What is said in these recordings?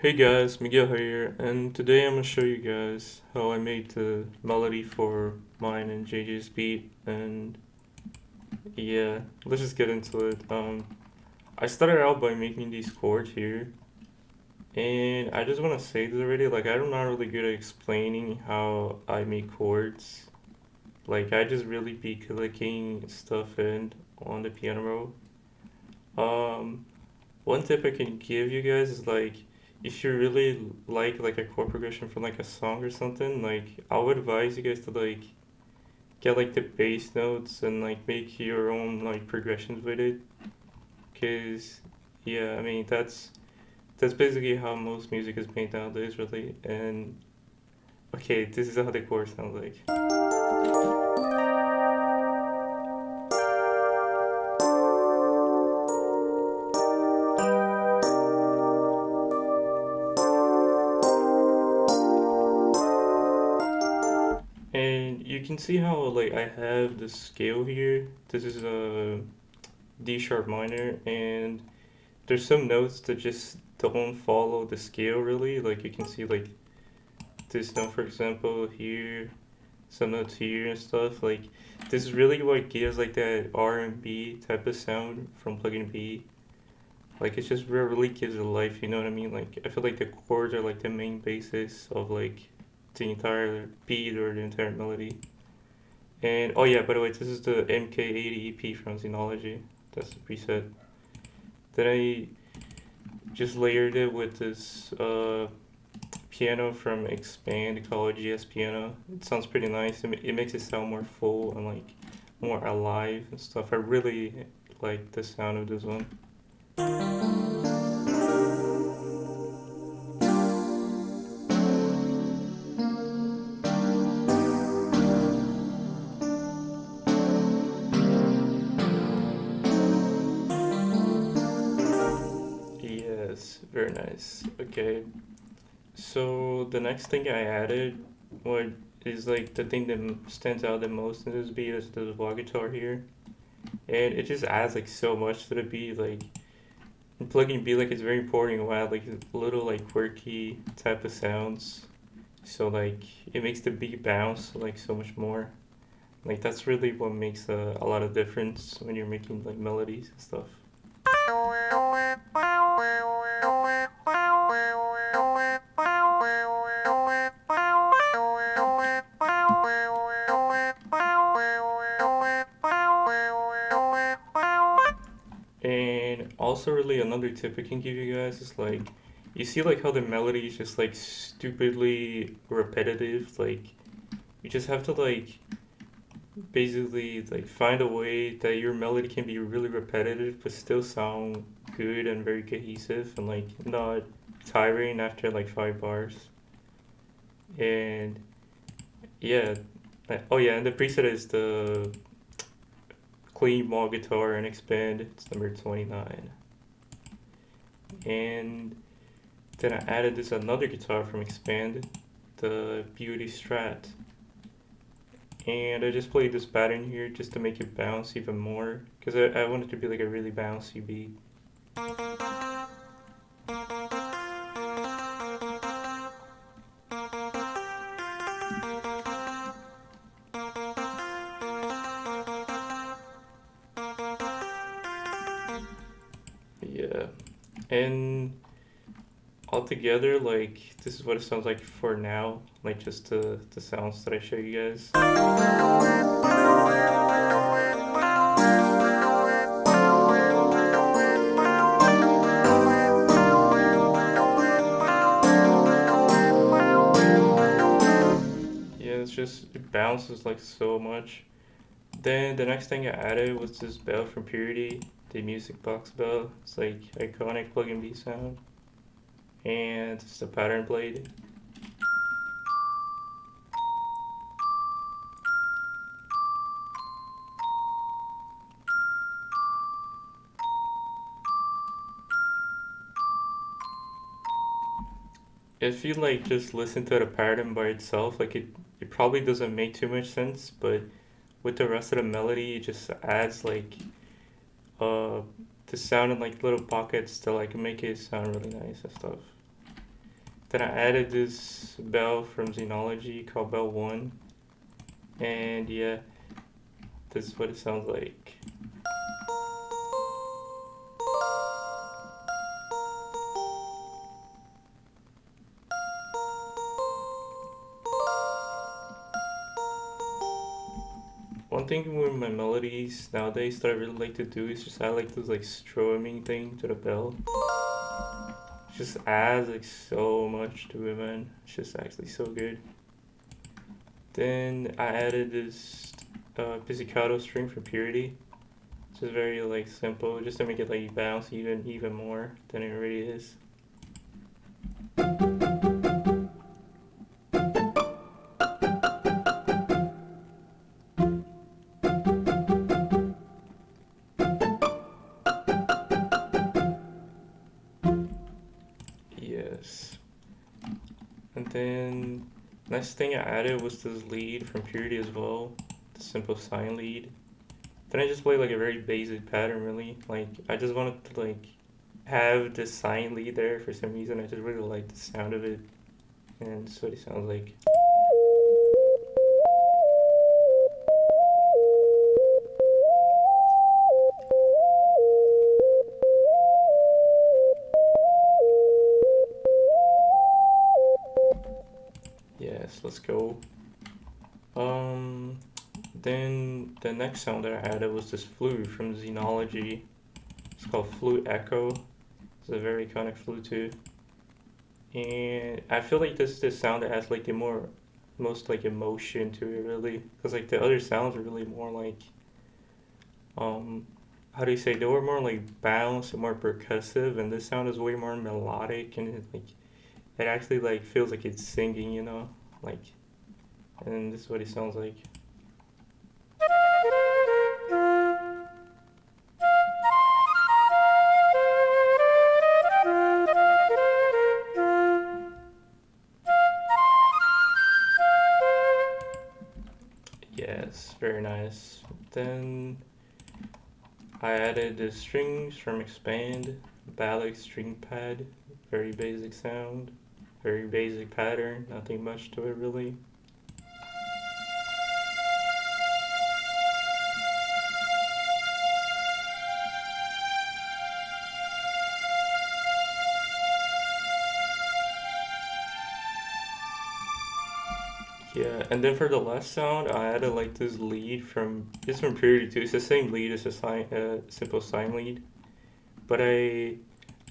Hey guys, Miguel here, and today I'm gonna show you guys how I made the melody for mine and JJ's beat, and yeah, let's just get into it. I started out by making these chords here, and I just wanna say this already, like I'm not really good at explaining how I make chords. Like I just really be clicking stuff in on the piano roll. Um, One tip I can give you guys is like if you really like a chord progression from like a song or something, like I would advise you guys to like get like the bass notes and like make your own like progressions with it. Cause yeah, I mean that's basically how most music is made nowadays, really. And okay, this is how the chord sounds like. And you can see how like I have the scale here. This is a D sharp minor, and there's some notes that just don't follow the scale really. Like you can see like this note for example here, some notes here and stuff. Like this is really what gives like that R&B type of sound from Pluggnb. Like it just really gives it life, you know what I mean? Like I feel like the chords are like the main basis of like the entire beat or the entire melody. And oh yeah, by the way, this is the MK80 EP from Xenology. That's the preset. Then I just layered it with this piano from Expand called GS Piano. It sounds pretty nice. It makes it sound more full and like more alive and stuff. I really like the sound of this one. Yes, very nice. Okay, so the next thing I added, what is like the thing that stands out the most in this beat is the wah guitar here, and it just adds like so much to the beat. Like in Pluggnb, like it's very important to add like little like quirky type of sounds, so like it makes the beat bounce like so much more. Like that's really what makes a lot of difference when you're making like melodies and stuff. And also, really, another tip I can give you guys is like, you see like how the melody is just like stupidly repetitive. Like, you just have to like basically like find a way that your melody can be really repetitive but still sound good and very cohesive and like not tiring after like 5 bars. And yeah, oh yeah, and the preset is the clean ball guitar and expand. It's number 29. And then I added this another guitar from Expand, the Beauty Strat. And I just played this pattern here just to make it bounce even more, because I want it to be like a really bouncy beat. Yeah. And altogether, like, this is what it sounds like for now, like just the sounds that I show you guys. Yeah, it's just, it bounces like so much. Then the next thing I added was this bell from Purity, the music box bell. It's like iconic Pluggnb sound. And it's the pattern blade. If you like just listen to the pattern by itself, like it probably doesn't make too much sense, but with the rest of the melody, it just adds like uh the sound in like little pockets to like make it sound really nice and stuff. Then I added this bell from Xenology called bell 1. And yeah, this is what it sounds like. One thing with my melodies nowadays that I really like to do is just add like this like strumming thing to the bell. It just adds like so much to it, man. It's just actually so good. Then I added this pizzicato string from Purity. It's just very like simple, just to make it like bounce even more than it already is. Yes. And then next thing I added was this lead from Purity as well, the simple sine lead. Then I just played like a very basic pattern really. Like I just wanted to like have this sine lead there for some reason. I just really like the sound of it. And that's what it sounds like. Yes, let's go. Then the next sound that I added was this flute from Xenology. It's called Flute Echo. It's a very iconic flute too. And I feel like this is the sound that has like the most like emotion to it really. Because like the other sounds are really more like, how do you say, they were more like balanced and more percussive, and this sound is way more melodic, and it actually like feels like it's singing, you know, like, and this is what it sounds like. Yes, very nice. Then I added the strings from Expand, Balic string pad, very basic sound, very basic pattern, nothing much to it really. Yeah, and then for the last sound, I added like this lead from, it's from Purity too. It's the same lead as a simple sine lead, but I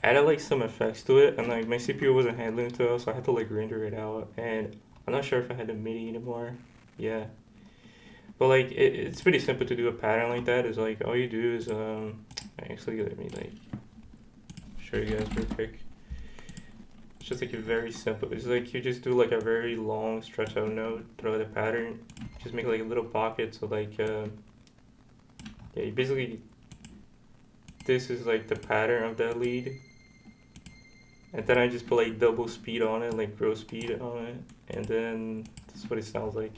added like some effects to it, and like my CPU wasn't handling it well, so I had to like render it out, and I'm not sure if I had the MIDI anymore. Yeah, but like it's pretty simple to do a pattern like that. Is like all you do is actually let me like show you guys real quick. It's just like a very simple. It's like you just do like a very long stretch out note throughout the pattern. Just make like a little pocket. So like yeah, you basically, this is like the pattern of that lead, and then I just put like double speed on it, like grow speed on it, and then that's what it sounds like.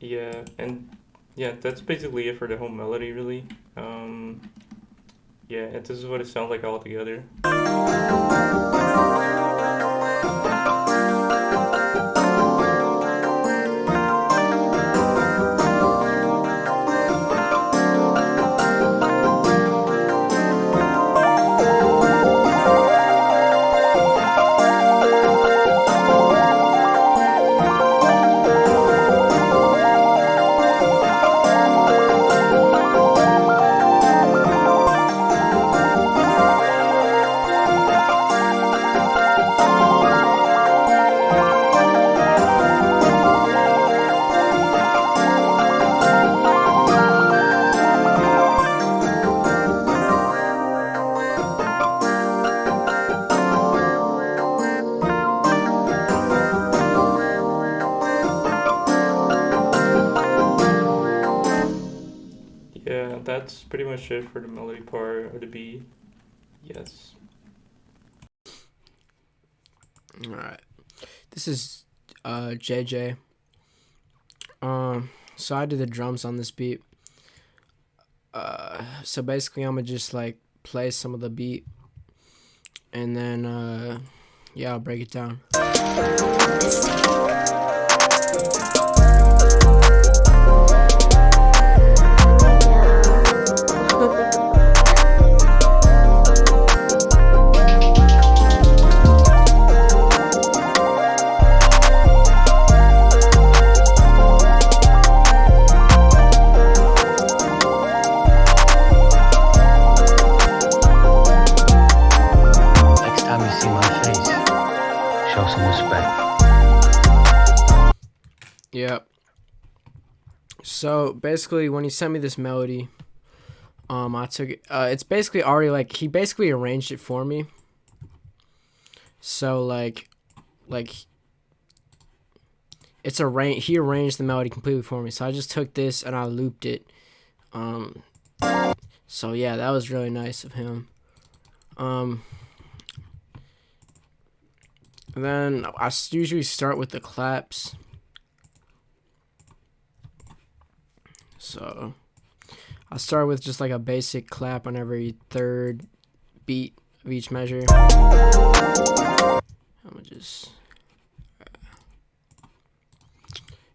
Yeah, and yeah, that's basically it for the whole melody, really. Yeah, and this is what it sounds like all together. Yeah, that's pretty much it for the melody part of the beat. Yes. All right. This is JJ. So I do the drums on this beat. So basically I'm gonna just like play some of the beat, and then yeah, I'll break it down. Yeah. So basically, when he sent me this melody, I took it. It's basically already like he basically arranged it for me. So like it's arranged. He arranged the melody completely for me. So I just took this and I looped it. So yeah, that was really nice of him. And then I usually start with the claps. So I'll start with just like a basic clap on every third beat of each measure. I'm gonna just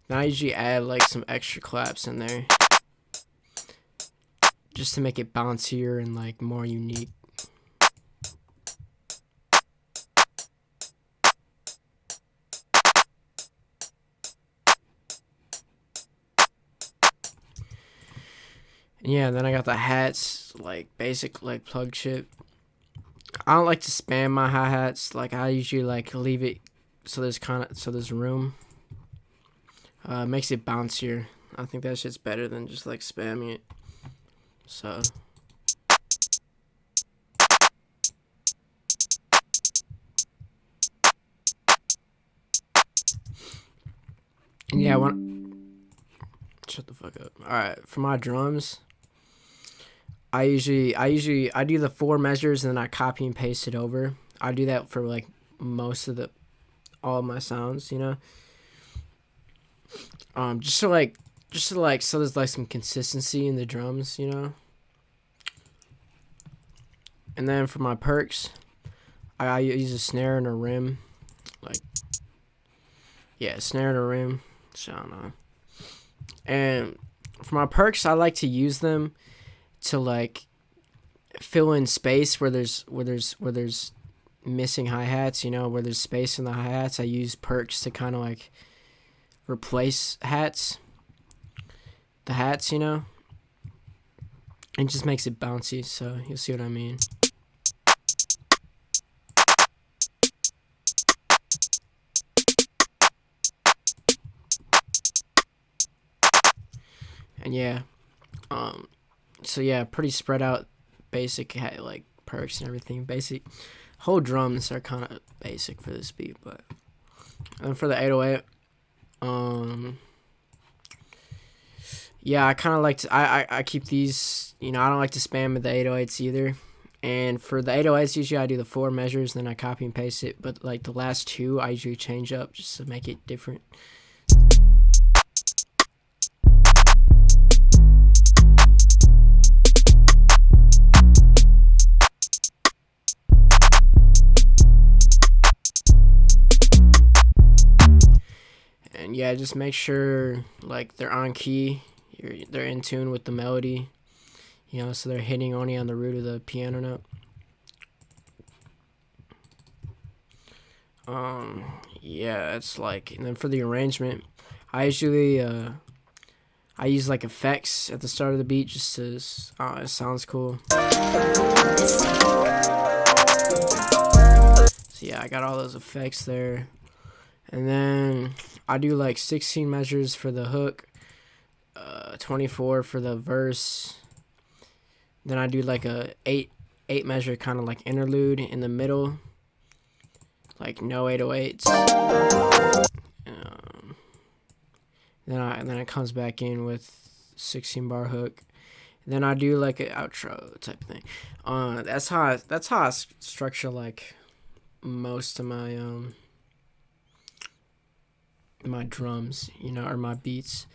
now I usually add like some extra claps in there just to make it bouncier and like more unique. Yeah, then I got the hats, like basic like plug shit. I don't like to spam my hi-hats. Like I usually like leave it so there's room. Makes it bouncier. I think that shit's better than just like spamming it. So yeah, shut the fuck up. All right, for my drums, I do the 4 measures and then I copy and paste it over. I do that for like most of all of my sounds, you know. Just so there's like some consistency in the drums, you know. And then for my perks, I use a snare and a rim, like yeah, snare and a rim. So I don't know. And for my perks, I like to use them to like fill in space where there's missing hi-hats, you know, where there's space in the hi-hats. I use perks to kind of like replace the hats, you know. It just makes it bouncy, so you'll see what I mean. And yeah, so yeah, pretty spread out, basic like perks and everything. Basic whole drums are kind of basic for this beat, but and for the 808, yeah, I kind of like to I keep these, you know, I don't like to spam the 808s either. And for the 808s, usually I do the 4 measures, and then I copy and paste it. But like the last 2, I usually change up just to make it different. And yeah, just make sure like they're on key, they're in tune with the melody, you know, so they're hitting only on the root of the piano note. Yeah, it's like, and then for the arrangement, I usually I use like effects at the start of the beat just to it sounds cool. So yeah, I got all those effects there. And then I do like 16 measures for the hook, 24 for the verse. Then I do like a 8 measure kind of like interlude in the middle, like no 808s. Then it comes back in with 16 bar hook. Then I do like an outro type of thing. That's how I structure like most of my my drums, or my beats.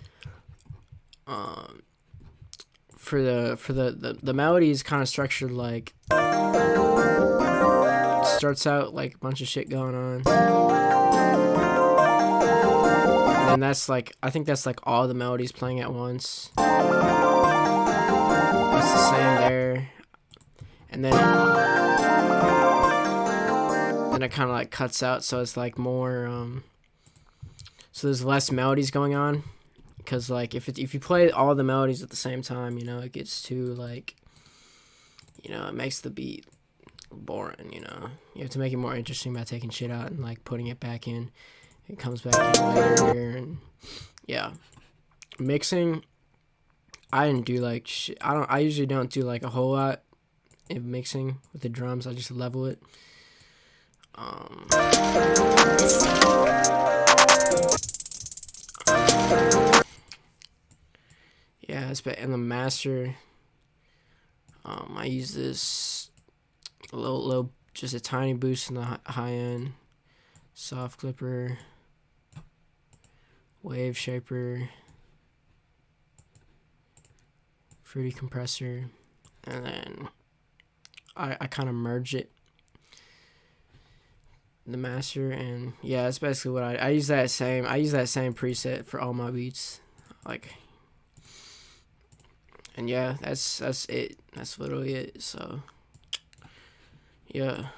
For the melody is kind of structured like, starts out like a bunch of shit going on, and that's like, I think that's like all the melodies playing at once. That's the same there, and then it kind of like cuts out, so it's like more so there's less melodies going on, because like if you play all the melodies at the same time, it gets too like, it makes the beat boring. You have to make it more interesting by taking shit out and like putting it back in. It comes back in later, and yeah. Mixing, I didn't do like shit. I usually don't do like a whole lot in mixing with the drums. I just level it. Yeah, it's in the master. I use this little, just a tiny boost in the high end, soft clipper, wave shaper, fruity compressor, and then I kind of merge it, the master, and yeah, that's basically what I use that same preset for all my beats, like. And yeah, that's it. That's literally it. So yeah.